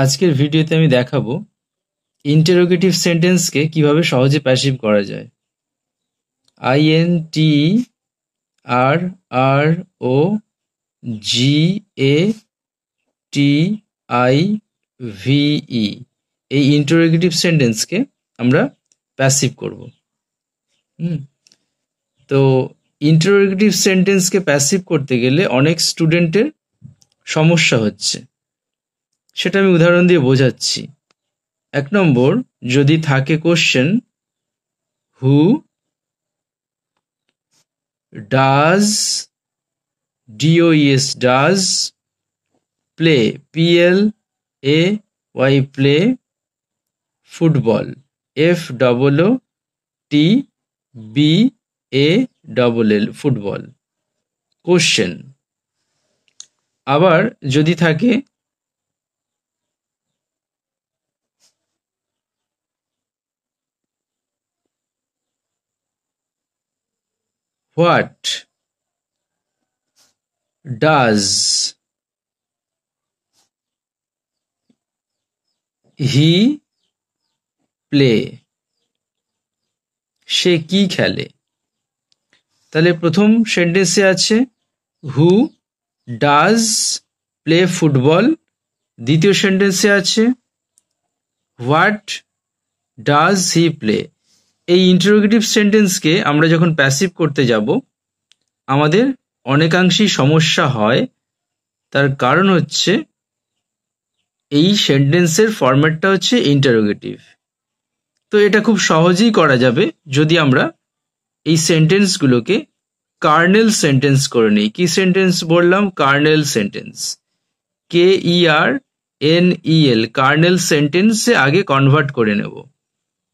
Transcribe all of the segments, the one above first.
আজকের ভিডিওতে আমি দেখাবো ইন্টারোগেটিভ সেন্টেন্সকে কিভাবে সহজে প্যাসিভ করা যায়। INTROGATIVE এই ইন্টারোগেটিভ সেন্টেন্সকে আমরা প্যাসিভ করব। তো ইন্টারোগেটিভ সেন্টেন্সকে প্যাসিভ করতে গেলে অনেক স্টুডেন্টের সমস্যা হচ্ছে, সেটা আমি উদাহরণ দিয়ে বোঝাচ্ছি। 1 নম্বর, যদি থাকে question who does does play PLAY play football FOOTBALL football question. আবার যদি থাকে হোয়াট ডাজ হি প্লে, সে কি খেলে। তাহলে প্রথম সেন্টেন্সে আছে হু ডাজ প্লে ফুটবল, দ্বিতীয় সেন্টেন্সে আছে হোয়াট ডাজ হি প্লে। এই ইন্টারোগেটিভ সেন্টেন্সকে আমরা যখন প্যাসিভ করতে যাব আমাদের অনেকাংশেই সমস্যা হয়। তার কারণ হচ্ছে এই সেন্টেন্সের ফরম্যাটটা হচ্ছে ইন্টারোগেটিভ। তো এটা খুব সহজেই করা যাবে যদি আমরা এই সেন্টেন্সগুলোকে কার্নেল সেন্টেন্স করে নিই। কি সেন্টেন্স বললাম? কার্নেল সেন্টেন্স, KERNEL, কার্নেল সেন্টেন্সে আগে কনভার্ট করে নেব।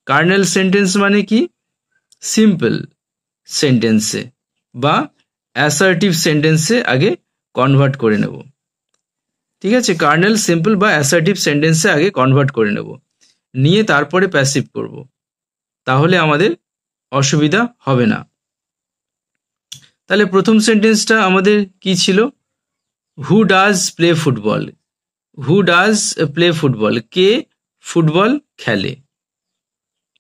কার্নেল সেন্টেন্স মানে কি? সিম্পল সেন্টেন্সে বা অ্যাসার্টিভ সেন্টেন্সে আগে কনভার্ট করে নেব। ঠিক আছে, কার্নেল সিম্পল বা অ্যাসার্টিভ সেন্টেন্সে আগে কনভার্ট করে নেব, নিয়ে তারপরে প্যাসিভ করব, তাহলে আমাদের অসুবিধা হবে না। তাহলে প্রথম সেন্টেন্সটা আমাদের কি ছিল? Who does play football. Who does play football, K football খেলে।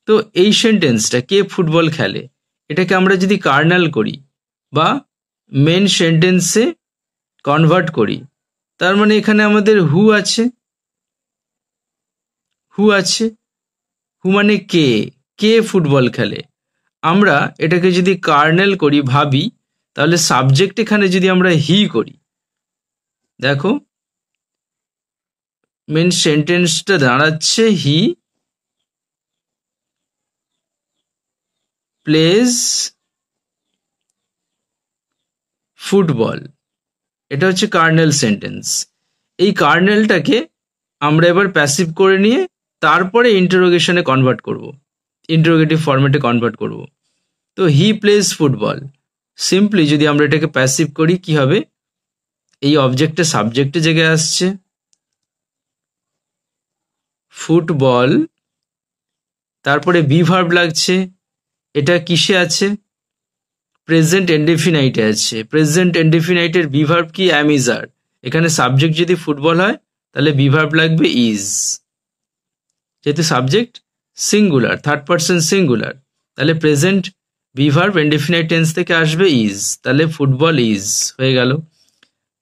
তো এই সেন্টেন্সটা কে ফুটবল খেলে, এটাকে আমরা যদি কার্নাল করি বা মেন সেন্টেন্সে কনভার্ট করি, তার মানে এখানে আমাদের হু আছে, হু মানে কে, কে ফুটবল খেলে। আমরা এটাকে যদি কার্নেল করি, ভাবি, তাহলে সাবজেক্ট এখানে যদি আমরা হি করি, দেখো মেন সেন্টেন্সটা দাঁড়াচ্ছে হি প্লেজ ফুটবল। এটা হচ্ছে কার্নেল সেন্টেন্স। এই কার্নেলটাকে আমরা এবার প্যাসিভ করে নিয়ে তারপরে ইন্টারোগেশনে কনভার্ট করব, ইন্টারোগেটিভ ফরম্যাটে কনভার্ট করব। তো হি প্লেজ ফুটবল, সিম্পলি যদি আমরা এটাকে প্যাসিভ করি কি হবে? এই অবজেক্টটা সাবজেক্টের জায়গায় আসছে, ফুটবল, তারপরে বি ভার্ব লাগছে। এটা কিসে আছে? প্রেজেন্ট ইনডেফিনাইটে আছে। প্রেজেন্ট ইনডেফিনাইটের বি ভার্ব কি? Am is are. এখানে সাবজেক্ট যদি ফুটবল হয় তাহলে বি ভার্ব লাগবে ইজ, যেহেতু subject singular, third person singular, তাহলে present be verb indefinite tense থেকে আসবে ইজ, তাহলে ফুটবল ইজ হয়ে গেল।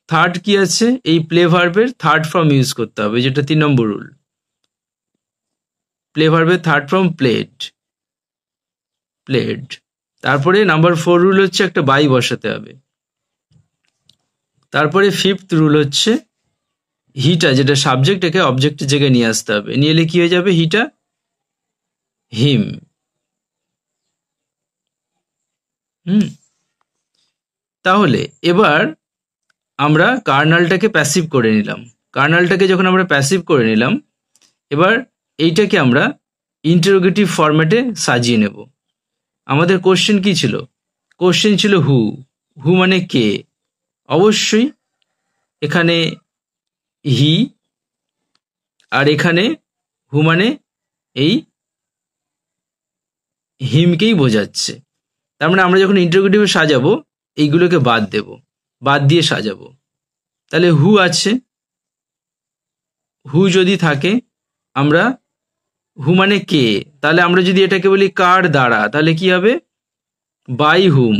থার্ড কি আছে? এই প্লে ভার্বের থার্ড ফর্ম ইউজ করতে হবে, যেটা 3 নম্বর রুল। প্লে ভার্বের থার্ড ফর্ম প্লেড, প্লেড। তারপরে নাম্বার 4 রুল হচ্ছে একটা বাই বসাতে হবে। তারপরে 5th রুল হচ্ছে হিটা, যেটা সাবজেক্ট, একে অবজেক্টের জায়গায় নিয়ে আসতে হবে, নিয়ে এলে কি হয়ে যাবে? হিটা হিম। তাহলে এবার আমরা কার্নালটাকে প্যাসিভ করে নিলাম। কার্নালটাকে যখন আমরা প্যাসিভ করে নিলাম, এবার এইটাকে আমরা ইন্টারোগেটিভ ফরম্যাটে সাজিয়ে নেব। আমাদের কোশ্চেন কি ছিল? কোশ্চেন ছিল হু, হু মানে কে, অবশ্যই এখানে হি, আর এখানে হু মানে এই হিমকেই বোঝাচ্ছে। তার মানে আমরা যখন ইন্টারোগেটিভে সাজাবো এইগুলোকে বাদ দেব, বাদ দিয়ে সাজাবো। তাহলে হু আছে, হু যদি থাকে, আমরা হু মানে কে, তাহলে আমরা যদি এটাকে বলি কার দ্বারা, তাহলে কি হবে? By whom.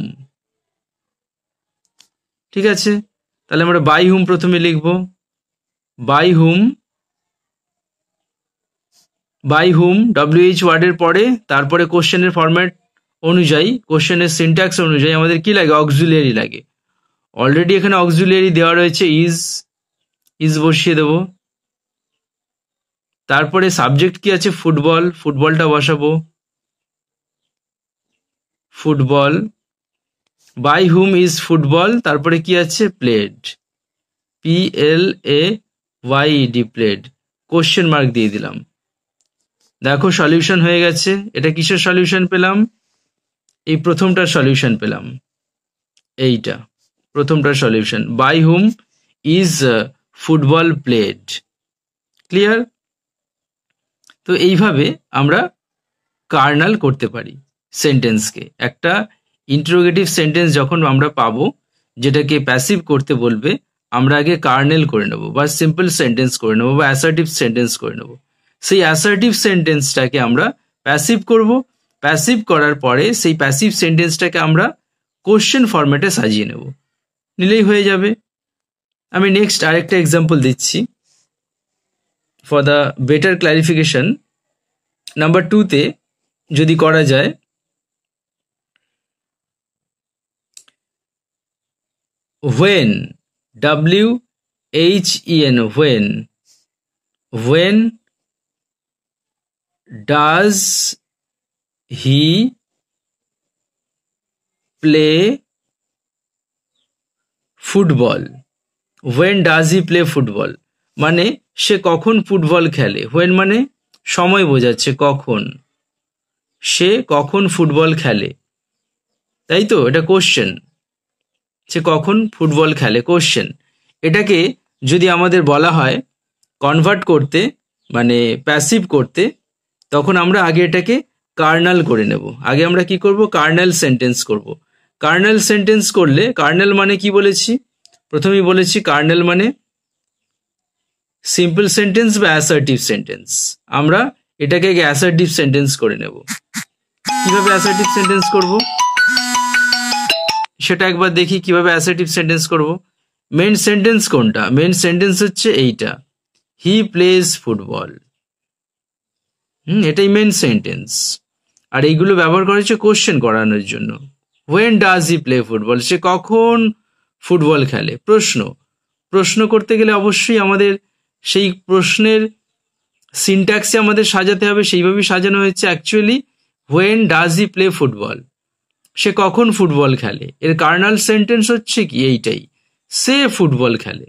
ঠিক আছে, তাহলে আমরা বাই হুম প্রথমে লিখব। By whom, by whom WH ওয়ার্ডের পরে তারপরে কোশ্চেনের ফরম্যাট অনুযায়ী, কোশ্চেনের সিনট্যাক্স অনুযায়ী আমাদের কি লাগে? অক্সিলিয়ারি লাগে। অলরেডি এখানে অক্সিলিয়ারি দেওয়া রয়েছে, ইজ বসিয়ে দেব। তারপরে সাবজেক্ট কি আছে? ফুটবল, ফুটবলটা বসাবো। Football, by whom is football, তারপরে কি আছে? Played, PLAYED, played, question mark দিয়ে দিলাম। দেখো সলিউশন হয়ে গেছে। এটা কিসের সলিউশন পেলাম? এই প্রথমটার সলিউশন পেলাম, এইটা প্রথমটার solution, by whom is football played. Clear? তো এইভাবে আমরা কার্নাল করতে পারি সেন্টেন্সকে। একটা ইন্টারোগেটিভ সেন্টেন্স যখন আমরা পাবো যেটাকে প্যাসিভ করতে বলবে, আমরা আগে কার্নেল করে নেব, বা সিম্পল সেন্টেন্স করে নেব, বা অ্যাসার্টিভ সেন্টেন্স করে নেব। সেই অ্যাসার্টিভ সেন্টেন্সটাকে আমরা প্যাসিভ করব। প্যাসিভ করার পরে সেই প্যাসিভ সেন্টেন্সটাকে আমরা কোশ্চেন ফরম্যাটে সাজিয়ে নেব, নিলেই হয়ে যাবে। আমি নেক্সট আরেকটা এক্সাম্পল দিচ্ছি for the better clarification. Number 2-তে যদি করা যায়, when, WHEN, when does he play football? when does he play football মানে সে কখন ফুটবল খেলে। when মানে সময় বোঝাচ্ছে, কখন, সে কখন ফুটবল খেলে, তাই তো? এটা কোশ্চেন, সে কখন ফুটবল খেলে, কোশ্চেন। এটাকে যদি আমাদের বলা হয় কনভার্ট করতে, মানে প্যাসিভ করতে, তখন আমরা আগে এটাকে কার্নাল করে নেব। আগে আমরা কি করব? কার্নাল সেন্টেন্স করব। কার্নাল সেন্টেন্স করলে, কার্নাল মানে কি বলেছি? প্রথমেই বলেছি কার্নাল মানে সিম্পল সেন্টেন্স বা অ্যাসার্টিভ সেন্টেন্স। আমরা এটাকে আগে অ্যাসার্টিভ সেন্টেন্স করে নেব। কিভাবে অ্যাসার্টিভ সেন্টেন্স করব সেটা একবার দেখি, কিভাবে অ্যাসার্টিভ সেন্টেন্স করব। মেন সেন্টেন্স কোনটা? মেন সেন্টেন্স হচ্ছে এইটা, হি প্লেজ ফুটবল। এটাই মেন সেন্টেন্স। আর এইগুলো ব্যবহার করা হচ্ছে কোশ্চেন করানোর জন্য। when does he play football, সে কখন ফুটবল খেলে, প্রশ্ন। প্রশ্ন করতে গেলে অবশ্যই আমাদের সেই প্রশ্নের সিনট্যাক্সে আমাদের সাজাতে হবে, সেইভাবেই সাজানো হয়েছে actually. when does he play football, সে কখন ফুটবল খেলে, এর কার্নাল সেন্টেন্স হচ্ছে কি? এইটাই, সে ফুটবল খেলে।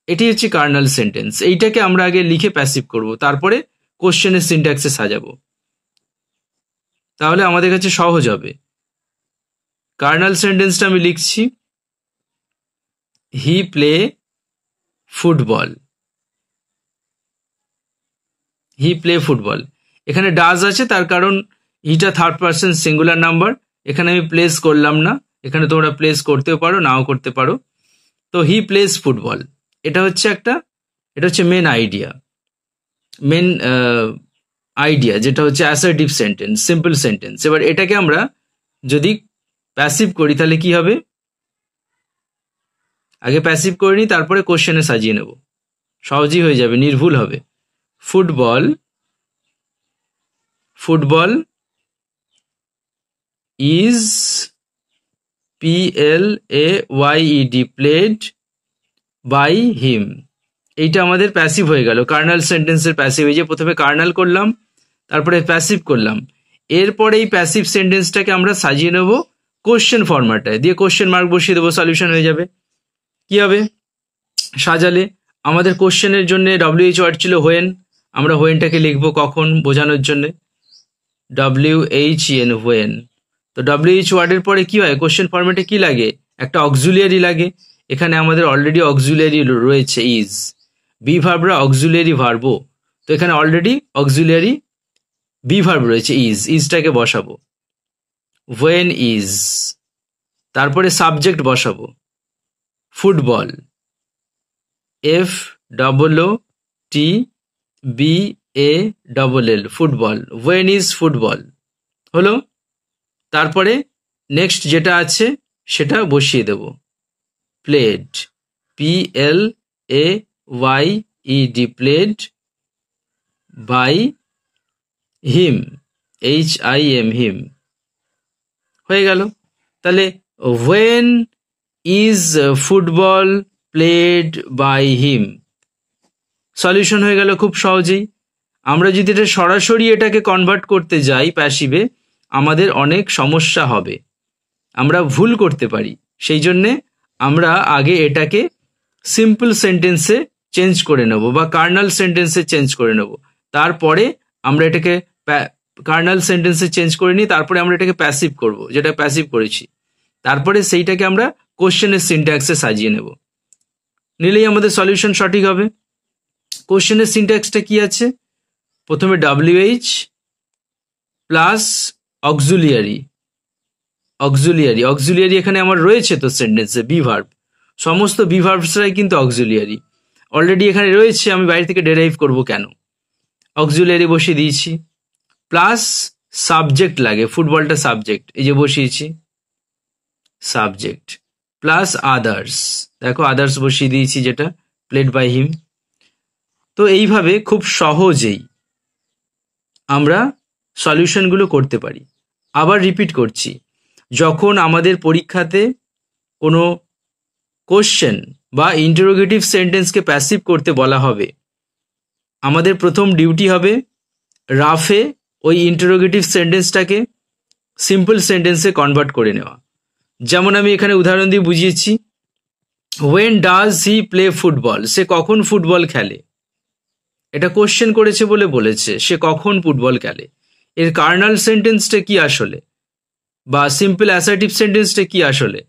এটি হচ্ছে কার্নাল সেন্টেন্স। এইটাকে আমরা আগে লিখে প্যাসিভ করব, তারপরে কোশ্চেনের সিনট্যাক্সে সাজাবো, তাহলে আমাদের কাছে সহজ হবে। কার্নাল সেন্টেন্সটা আমি লিখছি, হি প্লে ফুটবল, হি প্লে ফুটবল। এখানে ডাজ আছে, তার কারণ হিটা থার্ড পার্সন সিঙ্গুলার নাম্বার, এখানে আমি প্লেস করলাম না। এখানে তোমরা প্লেস করতেও পারো, নাও করতে পারো। তো হি প্লেস ফুটবল, এটা হচ্ছে মেন আইডিয়া, মেন আইডিয়া, যেটা হচ্ছে অ্যাসার্টিভ সেন্টেন্স, সিম্পল সেন্টেন্স। এবার এটাকে আমরা যদি প্যাসিভ করি তাহলে কি হবে? আগে প্যাসিভ করে নিই, তারপরে কোশ্চেনে সাজিয়ে নেব, সহজই হয়ে যাবে, নির্ভুল হবে। Football, football is PLAYED, played by him. এইটা আমাদের প্যাসিভ হয়ে গেল, কার্নাল সেন্টেন্সের প্যাসিভ। এই যে প্রথমে কার্নাল করলাম, তারপরে প্যাসিভ করলাম, এরপরে এই প্যাসিভ সেন্টেন্সটাকে আমরা সাজিয়ে নেব কোশ্চেন ফরম্যাটে, দিয়ে কোশ্চেন মার্ক বসিয়ে দেবো, সলিউশন হয়ে যাবে। কি হবে সাজালে? আমাদের কোশ্চেনের জন্য WH ওয়ার্ড ছিল হোয়েন, আমরা হোয়েনটাকে লিখবো কখন বোঝানোর জন্য, WHEN, হোয়েন। তো WH ওয়ার্ডের পরে কি হয়? কোশ্চেন ফরম্যাটে কি লাগে? একটা অক্সিলিয়ারি লাগে। এখানে আমাদের অলরেডি অক্সিলিয়ারি রয়েছে, ইজ। বি ভার্বরা অক্সিলিয়ারি ভার্বও, তো এখানে অলরেডি অক্সিলিয়ারি বি ভার্ব রয়েছে, ইজটাকে বসাবো, when ইজ। তারপরে সাবজেক্ট বসাবো, football, FOOTBAL, FUTBALL, football. When is football হলো। তারপরে নেক্সট যেটা আছে সেটা বসিয়ে দেব, played, PLAYED, played by him, HIM, him. হয়ে গেল। তাহলে when is football played by him, solution হয়ে গেল খুব সহজেই। আমরা যদি এটা সরাসরি এটাকে কনভার্ট করতে যাই প্যাসিভে, আমাদের অনেক সমস্যা হবে, আমরা ভুল করতে পারি। সেই জন্যে আমরা আগে এটাকে সিম্পল সেন্টেন্সে চেঞ্জ করে নেব বা কার্নাল সেন্টেন্সে চেঞ্জ করে নেব। তারপরে আমরা এটাকে কার্নাল সেন্টেন্সে চেঞ্জ করে নিই, তারপরে আমরা এটাকে প্যাসিভ করব, যেটা প্যাসিভ করেছি। তারপরে সেইটাকে আমরা কোশ্চেনের সিনট্যাক্সে সাজিয়ে নেব, নিলেই আমাদের সলিউশন সঠিক হবে। কোশ্চেনের সিনট্যাক্সটা কি আছে? প্রথমে WH প্লাস অক্সিলিয়ারি, অক্সিলিয়ারি এখানে আমার রয়েছে তো সেন্টেন্সে, বি ভার্ব, সমস্ত বি ভার্বসরাই কিন্তু অক্সিলিয়ারি অলরেডি এখানে রয়েছে, আমি বাইরে থেকে ডেরাইভ করব কেন? অক্সিলিয়ারি বসিয়ে দিয়েছি, প্লাস সাবজেক্ট লাগে, ফুটবলটা সাবজেক্ট, এই যে বসিয়েছি সাবজেক্ট, প্লাস আদার্স, দেখো আদার্স বসিয়ে দিয়েছি যেটা প্লেড বাই হিম। তো এইভাবে খুব সহজেই আমরা সলিউশনগুলো করতে পারি। আবার রিপিট করছি, যখন আমাদের পরীক্ষাতে কোনো কোশ্চেন বা ইন্টারোগেটিভ সেন্টেন্সকে প্যাসিভ করতে বলা হবে, আমাদের প্রথম ডিউটি হবে রাফে ওই ইন্টারোগেটিভ সেন্টেন্সটাকে সিম্পল সেন্টেন্সে কনভার্ট করে নেওয়া। যেমন আমি এখানে উদাহরণ দিয়ে বুঝিয়েছি, when does he play football, সে কখন ফুটবল খেলে। এটা কোশ্চেন করেছে বলে বলেছে সে কখন ফুটবল খেলে। এর কার্নাল সেন্টেন্সটা কি আসলে, বা সিম্পল অ্যাসার্টিভ সেন্টেন্সটা কি আসলে?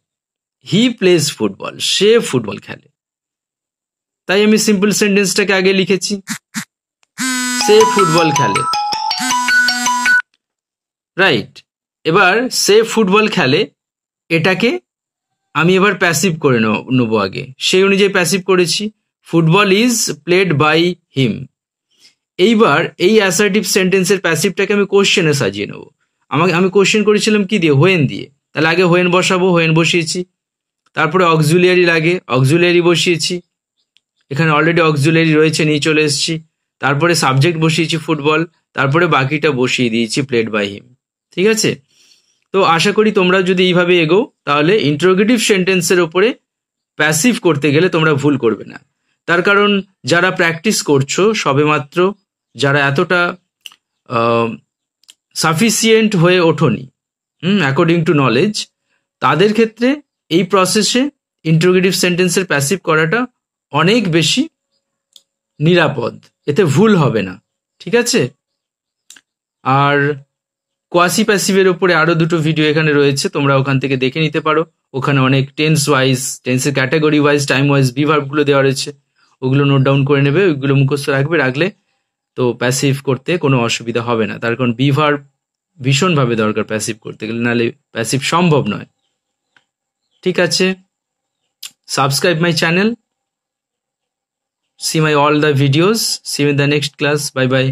হি প্লেজ ফুটবল, সে ফুটবল খেলে। তাই আমি সিম্পল সেন্টেন্সটাকে আগে লিখেছি, সে ফুটবল খেলে, রাইট। এবার সে ফুটবল খেলে এটাকে আমি এবার প্যাসিভ করে নেবো আগে, সেই অনুযায়ী প্যাসিভ করেছি, football is played by him. এইবার এই অ্যাসার্টিভ সেন্টেন্সের প্যাসিভটাকে আমি কোশ্চেনে সাজিয়ে নেবো। আমি কোশ্চেন করেছিলাম কি দিয়ে? হোয়েন দিয়ে। তাহলে আগে হোয়েন বসাবো, হোয়েন বসিয়েছি, তারপরে অক্সিলিয়ারি লাগে, অক্সিলিয়ারি বসিয়েছি, এখানে অলরেডি অক্সিলিয়ারি রয়েছে, নিয়ে চলে এসেছি, তারপরে সাবজেক্ট বসিয়েছি ফুটবল, তারপরে বাকিটা বসিয়ে দিয়েছি প্লেড বাই হিম। ঠিক আছে? তো আশা করি তোমরা যদি এইভাবে এগো, তাহলে ইন্টারোগেটিভ সেন্টেন্সের ওপরে প্যাসিভ করতে গেলে তোমরা ভুল করবে না। তার কারণ যারা প্র্যাকটিস করছো সবেমাত্র, যারা এতটা সাফিসিয়েন্ট হয়ে ওঠোনি অ্যাকর্ডিং টু নলেজ, তাদের ক্ষেত্রে এই প্রসেসে ইন্টারোগেটিভ সেন্টেন্সের প্যাসিভ করাটা অনেক বেশি নিরাপদ, এতে ভুল হবে না। ঠিক আছে? আর কোয়াসি প্যাসিভের উপরে আরো দুটো ভিডিও এখানে রয়েছে, তোমরা ওখান থেকে দেখে নিতে পারো। ওখানে অনেক টেন্স ওয়াইজ, টেন্সের category wise, time wise be ভার্বগুলো দেওয়া রয়েছে, ওগুলো নোট ডাউন করে নেবে, ওইগুলো মুখস্থ রাখলে তো প্যাসিভ করতে কোনো অসুবিধা হবে না। তার কারণ বি ভার্ব ভীষণভাবে দরকার প্যাসিভ করতে গেলে, নাহলে প্যাসিভ সম্ভব নয়। ঠিক আছে, subscribe my channel, see my all the videos, see you in the next class, bye bye.